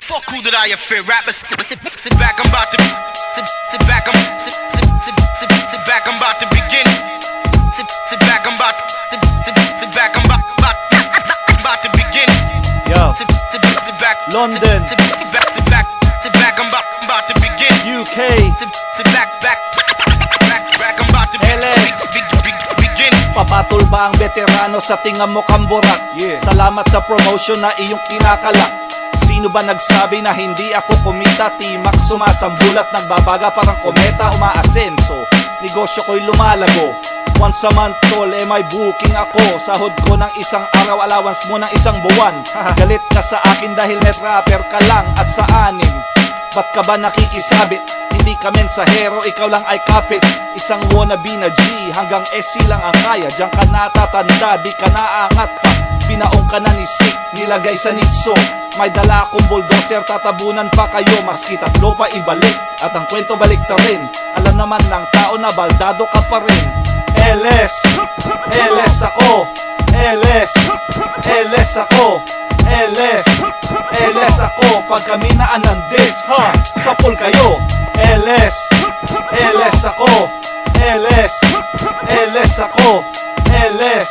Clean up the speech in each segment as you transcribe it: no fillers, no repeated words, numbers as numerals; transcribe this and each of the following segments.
Fuck who did I offend? Rappers, sit back, I'm about to sit back, sit back, I'm about to begin. Sit back, I'm about sit back, I'm about to begin. Yo, sit back, London, sit back, I'm about to begin. UK, Sit back, I'm about to begin. papatol ba ang veterano sa tinga mo kamburak? Salamat sa promotion na iyong kinakalak. Sino ba nagsabi na hindi ako kumita? T-Max sumasambulat, nagbabaga parang kometa umaasenso. Negosyo ko'y lumalago. Once a month tol, may booking ako. Sahod ko ng isang araw, allowance mo ng isang buwan. Galit ka sa akin dahil net rapper ka lang at sa anim. Ba't ka ba nakikisabit? Hindi ka mensahero, ikaw lang ay kapit. Isang wannabe na G, hanggang SC lang ang kaya. Diyan ka natatanda, di ka naangat pa. Binaong ka na ni Sik, nilagay sa nitso. May dala akong bulldozer, tatabunan pa kayo. Maski tatlo pa ibalik, at ang kwento balik ta rin. Alam naman ng tao na baldado ka pa rin. LS, LS ako. LS, LS ako. LS, LS ako. Pag kami na anandis, ha, sapol kayo. LS, LS ako. LS, LS ako. LS,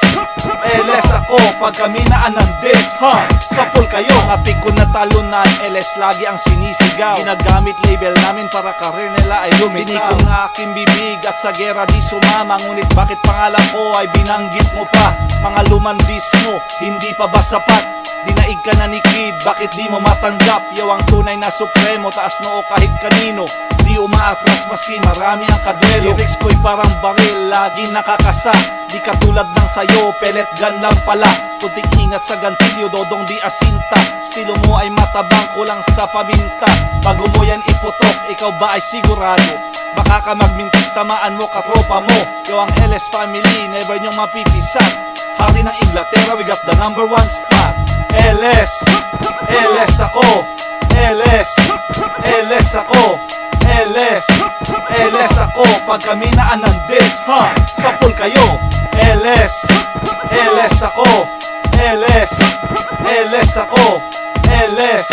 LS ako. Pag kami na anandis, ha, sapol kayo. Kapig ko na talunan, LS lagi ang sinisigaw. Ginagamit label namin para karir nila ay lumitaw. Tinikong na aking bibig at sa gera di sumama. Ngunit bakit pangalan ko ay binanggit mo pa? Mga lumandis mo, hindi pa ba sapat? Dinaig ka na ni Kid, bakit di mo matanggap? Yaw ang tunay na supremo, taas noo kahit kanino. Di umaatras maski marami ang kadwelo. Lyrics ko'y parang baril, lagi nakakasa. Di katulad ng sayo, pellet gun lang pala. Kunting ingat sa gantilyo, dodong di asinta. Estilo mo ay matabang, kulang sa paminta. Bago mo yan iputok, ikaw ba ay sigurado? Baka ka magmintis, tamaan mo katropa mo. Yaw ang LS family, never nyong mapipisat. Hari ng Inglaterra, we got the #1 spot. LS, LS ako. LS, LS ako. LS, LS ako. Pag kami na anandis, ha, sapol kayo. LS, LS ako. LS, LS ako. LS,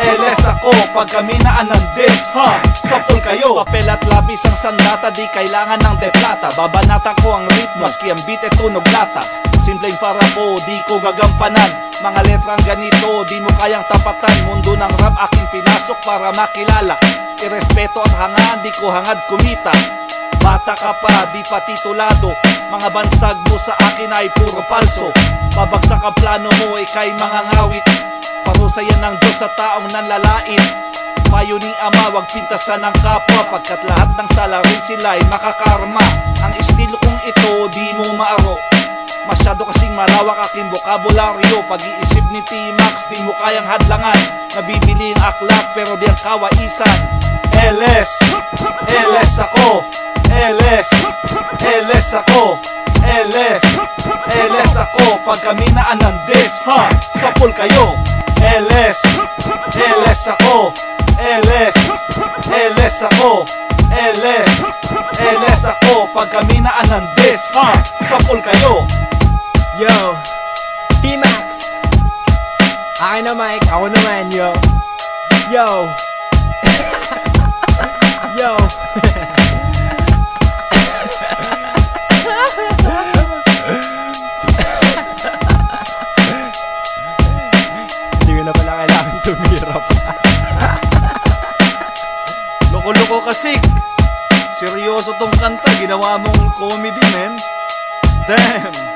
LS ako. Pag kami na anandis, ha, sapol kayo. Papel at lapis ang sandata, di kailangan ng deplata. Babanata ko ang ritmo, maski ang beat e tunog lata. Simpleng para po, di ko gagampanan. Mga letrang ganito, di mo kayang tapatan. Mundo ng rap aking pinasok para makilala. Irespeto at hangad, di ko hangad kumita. Bata ka pa, di pa titulado. Mga bansag mo sa akin ay puro palso. Babagsak ang plano mo, ikay mga ngawit. Parusa yan ng Diyos sa taong nanlalait. Payo ni Ama, wag pintasan ng kapwa. Pagkat lahat ng salarin sila'y makakarma. Ang estilo kong ito, di mo maaro. Masyado kasing malawak aking bokabularyo. Pag-iisip ni T-Max, di mo kayang hadlangan. Nabibili ang aklat, pero di ang kawaisan. LS, LS ako. LS, LS ako. LS, LS ako. Pag kami na anandis, ha, sapol kayo. LS, LS ako. LS, LS ako. LS, LS ako. Pag kami na anandis, ha, sapol kayo. Yo, T-Max, akin na mic, ako naman, yo. Yo. Yo. Hindi ko na pala kailangan tumirap. Loko-loko kasi. Seryoso tong kanta, ginawa mong comedy, men. Damn.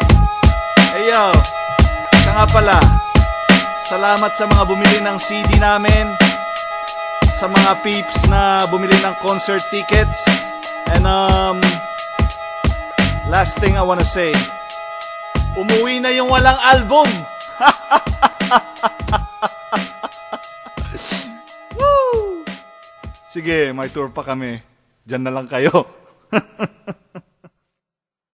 Hey yo, siya nga pala, salamat sa mga bumili ng CD namin, sa mga peeps na bumili ng concert tickets. And last thing I wanna say, umuwi na yung walang album. Woo! Sige, may tour pa kami. Diyan na lang kayo.